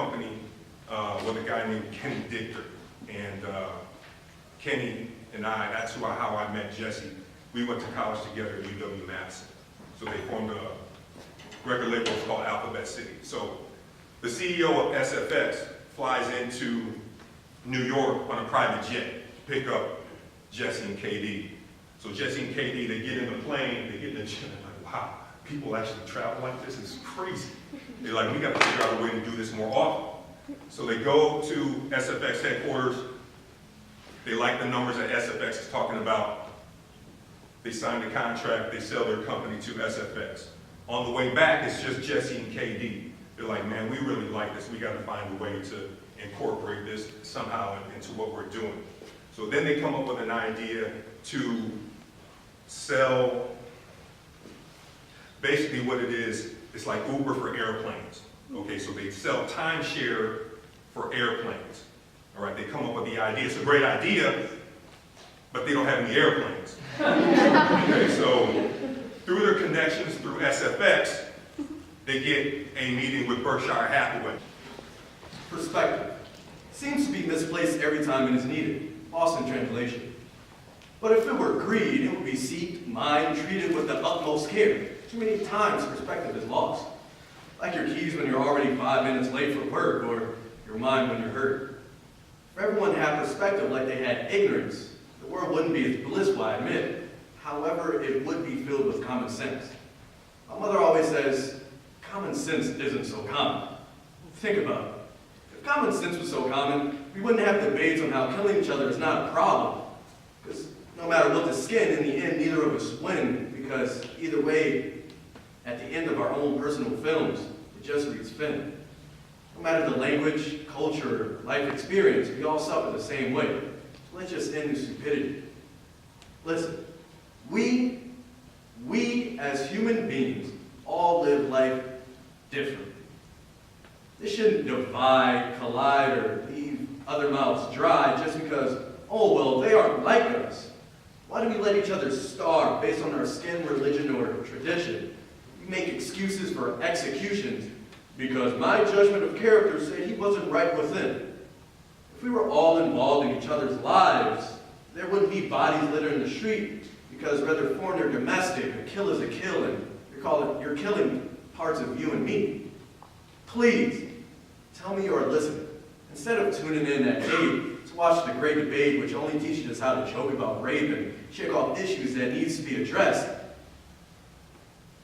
company with a guy named Kenny Dichter. And Kenny and I, that's how I met Jesse. We went to college together at UW-Madison. So they formed a record label called Alphabet City. So the CEO of SFX flies into New York on a private jet to pick up Jesse and KD. So Jesse and KD, they get in the plane, they get in the jet, they're like, wow, people actually travel like this? It's crazy. They're like, we got to figure out a way to do this more often. So they go to SFX headquarters. They like the numbers that SFX is talking about. They sign the contract, they sell their company to SFX. On the way back, it's just Jesse and KD. They're like, man, we really like this. We got to find a way to incorporate this somehow into what we're doing. So then they come up with an idea to sell, basically what it is, it's like Uber for airplanes. Okay, so they sell timeshare for airplanes. All right, they come up with the idea. It's a great idea, but they don't have any airplanes. Okay, so through their connections through SFX, they get a meeting with Berkshire Hathaway. Perspective seems to be misplaced every time it is needed. Lost in translation. But if it were greed, it would be seeked, mined, treated with the utmost care. Too many times perspective is lost. Like your keys when you're already 5 minutes late for work, or your mind when you're hurt. If everyone had perspective like they had ignorance, the world wouldn't be as blissful, I admit. However, it would be filled with common sense. My mother always says, common sense isn't so common. Think about it. If common sense was so common, we wouldn't have debates on how killing each other is not a problem. Because no matter what the skin, in the end, neither of us win. Because either way, at the end of our own personal films, it just reads fin. No matter the language, culture, life experience, we all suffer the same way. So let's just end the stupidity. Listen, we as human beings all live life differently. This shouldn't divide, collide, or leave other mouths dry just because, oh, well, they aren't like us. Why do we let each other starve based on our skin, religion, or tradition? We make excuses for executions because my judgment of character said he wasn't right within. If we were all involved in each other's lives, there wouldn't be bodies littering the street because whether foreign or domestic, a kill is a kill, and you're killing parts of you and me. Please, tell me you are listening. Instead of tuning in at 8 to watch the great debate, which only teaches us how to joke about rape and shake off issues that needs to be addressed,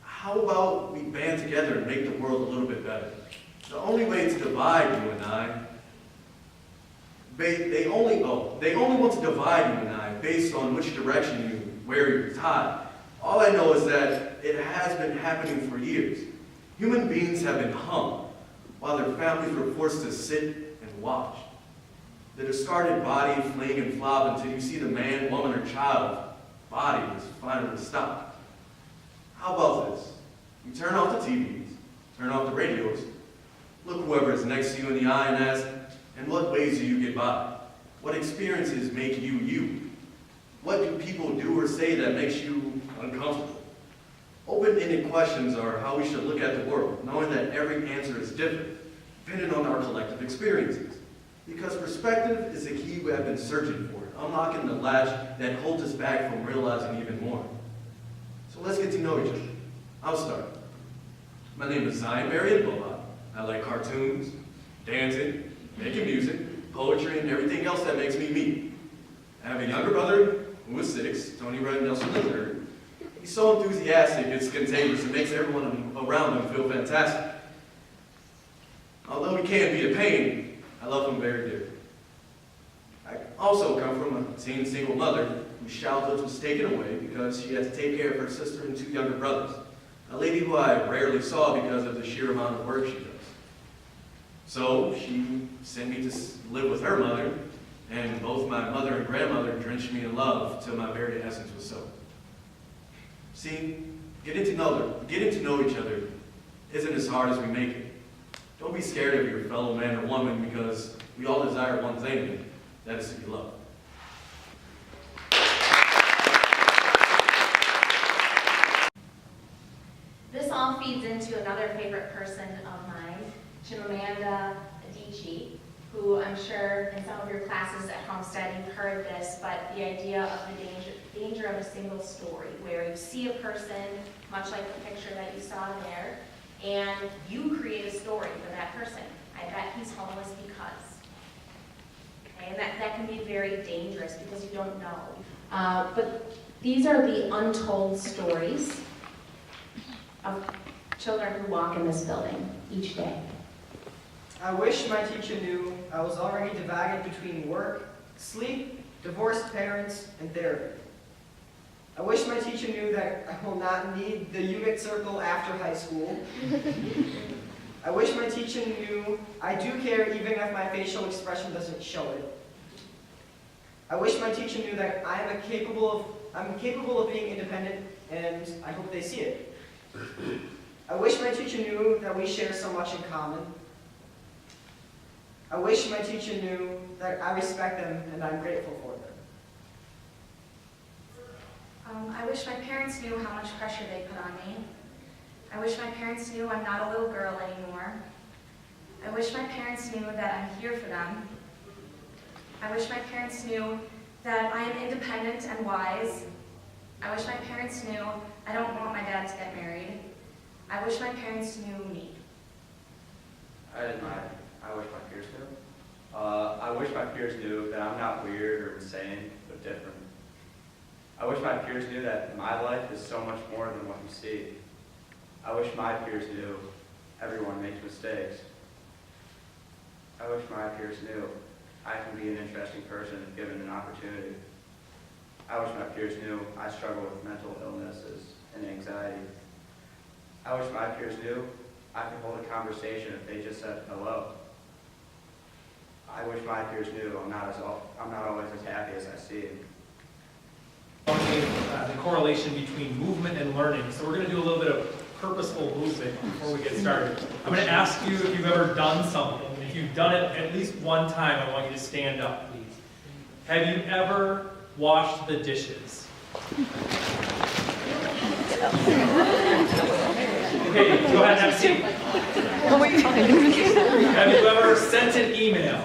how about we band together and make the world a little bit better? The only way to divide you and I, they only want to divide you and I based on which direction you wear your tie. All I know is that it has been happening for years. Human beings have been hung while their families were forced to sit and watch. The discarded body fling and flop until you see the man, woman, or child body is finally stopped. How about this? You turn off the TVs, turn off the radios, look whoever is next to you in the eye and ask, in what ways do you get by? What experiences make you you? What do people do or say that makes you uncomfortable? Open-ended questions are how we should look at the world, knowing that every answer is different, depending on our collective experiences. Because perspective is the key we have been searching for, unlocking the latch that holds us back from realizing even more. So let's get to know each other. I'll start. My name is Zion Marion Bola. I like cartoons, dancing, making music, poetry, and everything else that makes me me. I have a younger brother who is 6, Tony Red Nelson III. He's so enthusiastic, it's contagious. It makes everyone around him feel fantastic. Although he can be a pain, I love him very dearly. I also come from a teen single mother whose childhood was taken away because she had to take care of her sister and 2 younger brothers. A lady who I rarely saw because of the sheer amount of work she does. So she sent me to live with her mother, and both my mother and grandmother drenched me in love till my very essence was so. See, getting to know each other isn't as hard as we make it. Don't be scared of your fellow man or woman because we all desire one thing, and that is to be loved. This all feeds into another favorite person of mine, Chimamanda Adichie, who I'm sure in some of your classes at HomesTED you've heard this, but the idea of the danger of a single story, where you see a person, much like the picture that you saw there, and you create a story for that person. I bet he's homeless because. Okay, and that can be very dangerous because you don't know. But these are the untold stories of children who walk in this building each day. I wish my teacher knew I was already divided between work, sleep, divorced parents, and therapy. I wish my teacher knew that I will not need the unit circle after high school. I wish my teacher knew I do care even if my facial expression doesn't show it. I wish my teacher knew that I'm capable of being independent, and I hope they see it. I wish my teacher knew that we share so much in common. I wish my teacher knew that I respect them and I'm grateful for them. I wish my parents knew how much pressure they put on me. I wish my parents knew I'm not a little girl anymore. I wish my parents knew that I'm here for them. I wish my parents knew that I am independent and wise. I wish my parents knew I don't want my dad to get married. I wish my parents knew me. I wish my peers knew. I wish my peers knew that I'm not weird or insane, but different. I wish my peers knew that my life is so much more than what you see. I wish my peers knew everyone makes mistakes. I wish my peers knew I can be an interesting person if given an opportunity. I wish my peers knew I struggle with mental illnesses and anxiety. I wish my peers knew I could hold a conversation if they just said hello. I wish my peers knew I'm not always as happy as I seem. The correlation between movement and learning. So we're going to do a little bit of purposeful movement before we get started. I'm going to ask you if you've ever done something. If you've done it at least one time, I want you to stand up, please. Have you ever washed the dishes? Okay, go ahead and have a seat. Have you ever sent an email?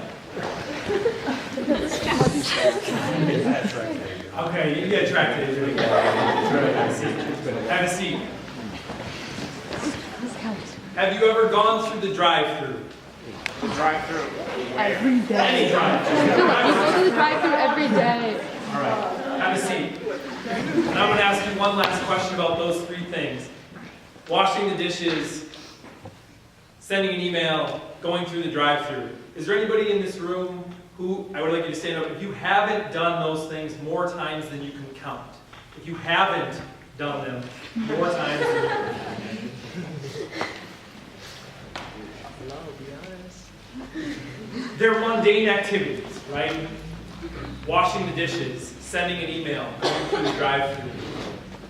Okay, you get attracted. Have a seat. Have you ever gone through the drive-thru? The drive-thru. Every day. Any drive-thru. You go to the drive-thru every day. All right, have a seat. And I'm going to ask you one last question about those three things. Washing the dishes, sending an email, going through the drive-thru. Is there anybody in this room who, I would like you to stand up, if you haven't done those things more times than you can count? If you haven't done them more times than you can count. They're mundane activities, right? Washing the dishes, sending an email, going through the drive-thru.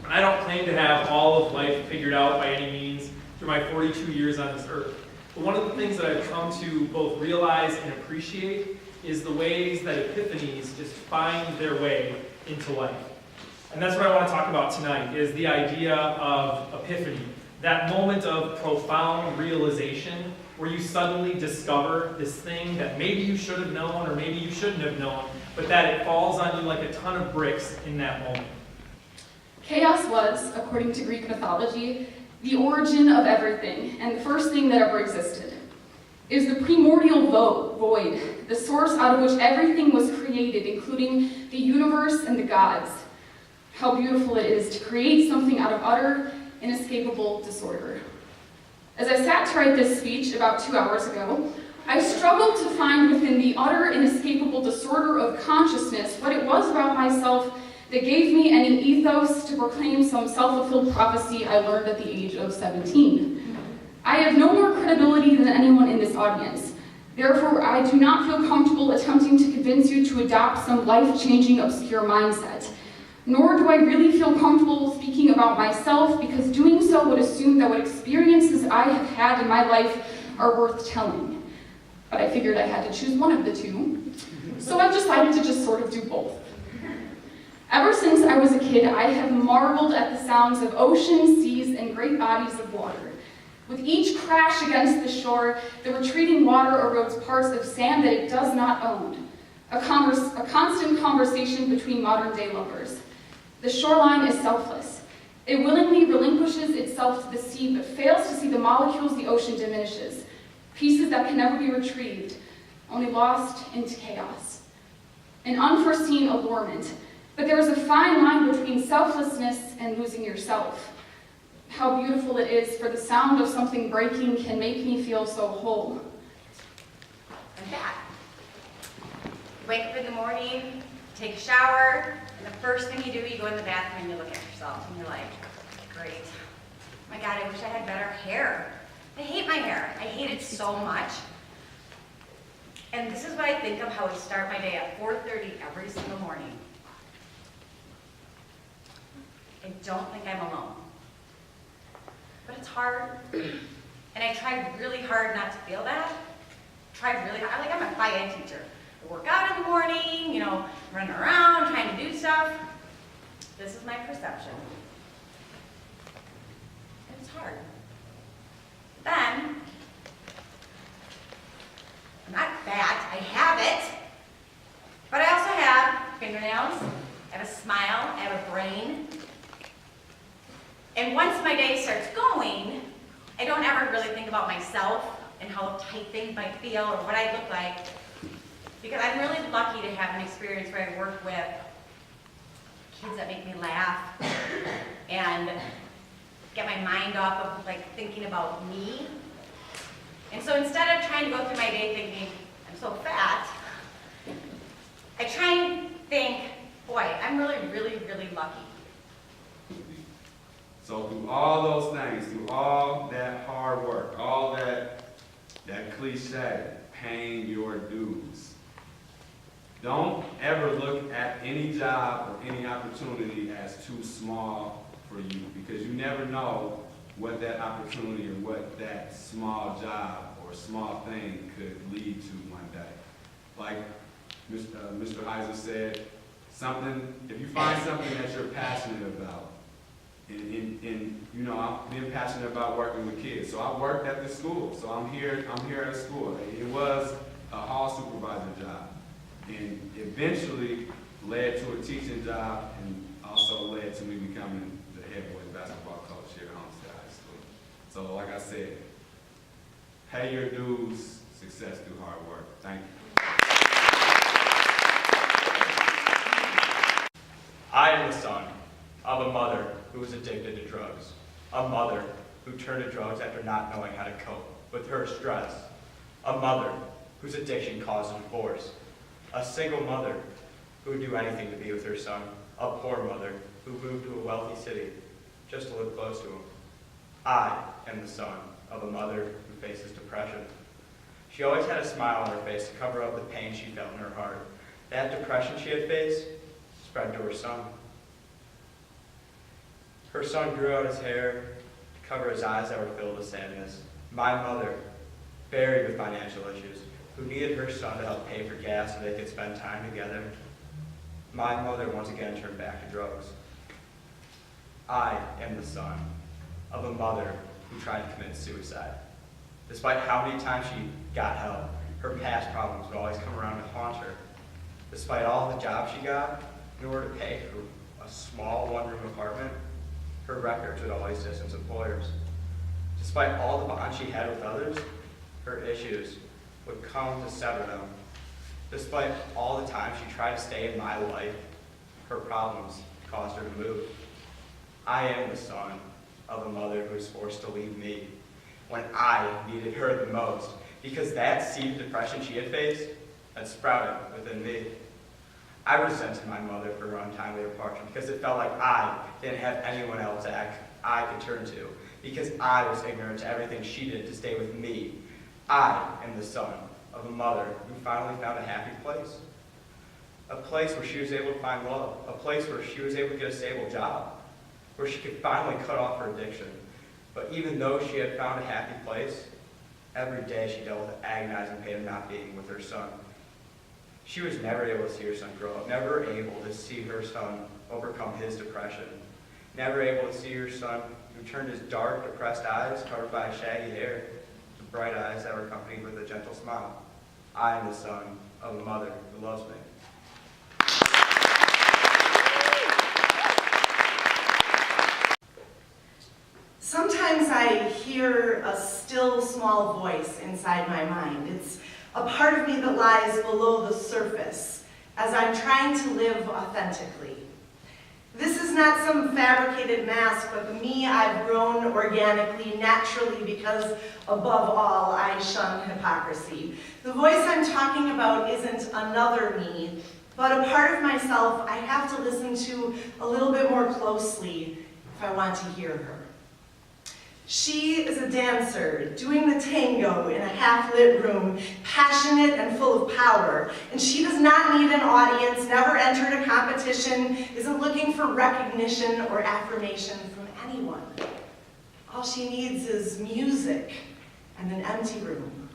I don't claim to have all of life figured out by any means through my 42 years on this earth. But one of the things that I've come to both realize and appreciate is the ways that epiphanies just find their way into life. And that's what I want to talk about tonight, is the idea of epiphany. That moment of profound realization where you suddenly discover this thing that maybe you should have known or maybe you shouldn't have known, but that it falls on you like a ton of bricks in that moment. Chaos was, according to Greek mythology, the origin of everything and the first thing that ever existed. It is the primordial void, the source out of which everything was created, including the universe and the gods. How beautiful it is to create something out of utter, inescapable disorder. As I sat to write this speech about 2 hours ago, I struggled to find within the utter, inescapable disorder of consciousness what it was about myself that gave me any ethos to proclaim some self-fulfilled prophecy I learned at the age of 17. I have no more credibility than anyone in this audience. Therefore, I do not feel comfortable attempting to convince you to adopt some life-changing, obscure mindset. Nor do I really feel comfortable speaking about myself, because doing so would assume that what experiences I have had in my life are worth telling. But I figured I had to choose one of the two, so I've decided to just sort of do both. Ever since I was a kid, I have marveled at the sounds of oceans, seas, and great bodies of water. With each crash against the shore, the retreating water erodes parts of sand that it does not own. A constant conversation between modern-day lovers. The shoreline is selfless. It willingly relinquishes itself to the sea, but fails to see the molecules the ocean diminishes, pieces that can never be retrieved, only lost into chaos. An unforeseen allurement, but there is a fine line between selflessness and losing yourself. How beautiful it is, for the sound of something breaking can make me feel so whole. And that. Wake up in the morning, take a shower, and the first thing you do, you go in the bathroom and you look at yourself, and you're like, great. My God, I wish I had better hair. I hate my hair. I hate it so much. And this is what I think of how I start my day at 4:30 every single morning. I don't think I'm alone. But it's hard. And I try really hard not to feel that. Try really hard. Like, I'm a Phi Ed teacher. I work out in the morning, you know, running around, trying to do stuff. This is my perception. And it's hard. Then, I'm not fat, I have it, but I also have fingernails, I have a smile, I have a brain. And once my day starts going, I don't ever really think about myself and how tight things might feel or what I look like, because I'm really lucky to have an experience where I work with kids that make me laugh and get my mind off of like thinking about me. And so instead of trying to go through my day thinking, I'm so fat, I try and think, boy, I'm really, really, really lucky. So through all those things, through all that hard work, all that cliche, paying your dues, don't ever look at any job or any opportunity as too small for you, because you never know what that opportunity or what that small job or small thing could lead to one day. Like Mr. Heiser said, if you find something that you're passionate about, and you know, I've been passionate about working with kids. So I worked at the school. So I'm here at a school. It was a hall supervisor job, and eventually led to a teaching job, and also led to me becoming the head boys basketball coach here at HomesTED High School. So like I said, pay your dues, success through hard work. Thank you. I am the son of a mother who was addicted to drugs, a mother who turned to drugs after not knowing how to cope with her stress, a mother whose addiction caused a divorce, a single mother who would do anything to be with her son, a poor mother who moved to a wealthy city just to live close to him. I am the son of a mother who faces depression. She always had a smile on her face to cover up the pain she felt in her heart. That depression she had faced spread to her son. Her son grew out his hair to cover his eyes that were filled with sadness. My mother, buried with financial issues, who needed her son to help pay for gas so they could spend time together. My mother once again turned back to drugs. I am the son of a mother who tried to commit suicide. Despite how many times she got help, her past problems would always come around to haunt her. Despite all the jobs she got, in order to pay for a small one-room apartment, her records would always distance employers. Despite all the bonds she had with others, her issues would come to sever them. Despite all the time she tried to stay in my life, her problems caused her to move. I am the son of a mother who was forced to leave me when I needed her the most, because that seed of depression she had faced had sprouted within me. I resented my mother for her untimely departure because it felt like I didn't have anyone else I could turn to, because I was ignorant to everything she did to stay with me. I am the son of a mother who finally found a happy place. A place where she was able to find love. A place where she was able to get a stable job. Where she could finally cut off her addiction. But even though she had found a happy place, every day she dealt with the agonizing pain of not being with her son. She was never able to see her son grow up, never able to see her son overcome his depression, never able to see her son who turned his dark, depressed eyes, covered by shaggy hair, to bright eyes that were accompanied with a gentle smile. I am the son of a mother who loves me. Sometimes I hear a still small voice inside my mind. It's a part of me that lies below the surface as I'm trying to live authentically. This is not some fabricated mask, but the me I've grown organically, naturally, because above all, I shun hypocrisy. The voice I'm talking about isn't another me, but a part of myself I have to listen to a little bit more closely if I want to hear her. She is a dancer, doing the tango in a half-lit room, passionate and full of power. And she does not need an audience, never entered a competition, isn't looking for recognition or affirmation from anyone. All she needs is music and an empty room.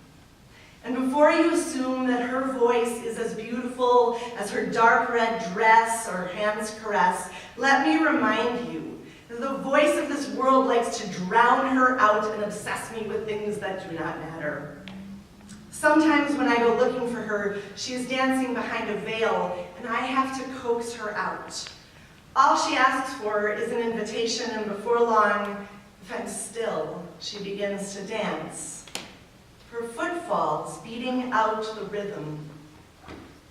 And before you assume that her voice is as beautiful as her dark red dress or hand's caress, let me remind you, the voice of this world likes to drown her out and obsess me with things that do not matter. Sometimes when I go looking for her, she is dancing behind a veil, and I have to coax her out. All she asks for is an invitation, and before long, if I'm still, she begins to dance. Her footfalls beating out the rhythm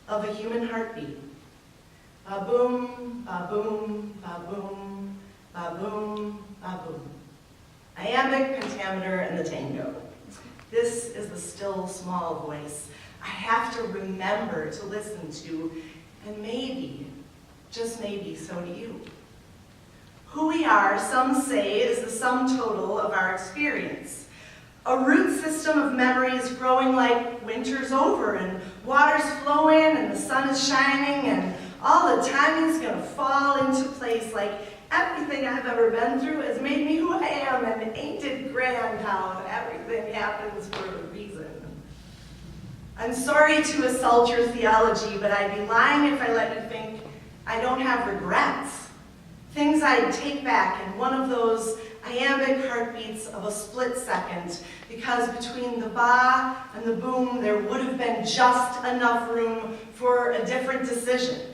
of a human heartbeat. Ba-boom, ba-boom, ba-boom. Ba-boom, ba-boom. Iambic, pentameter, and the tango. This is the still small voice I have to remember to listen to, and maybe, just maybe, so do you. Who we are, some say, is the sum total of our experience. A root system of memories growing like winter's over, and water's flowing, and the sun is shining, and all the timing's gonna fall into place like everything I've ever been through has made me who I am, and ain't it grand how everything happens for a reason. I'm sorry to assault your theology, but I'd be lying if I let you think I don't have regrets. Things I'd take back in one of those iambic heartbeats of a split second, because between the ba and the boom, there would have been just enough room for a different decision.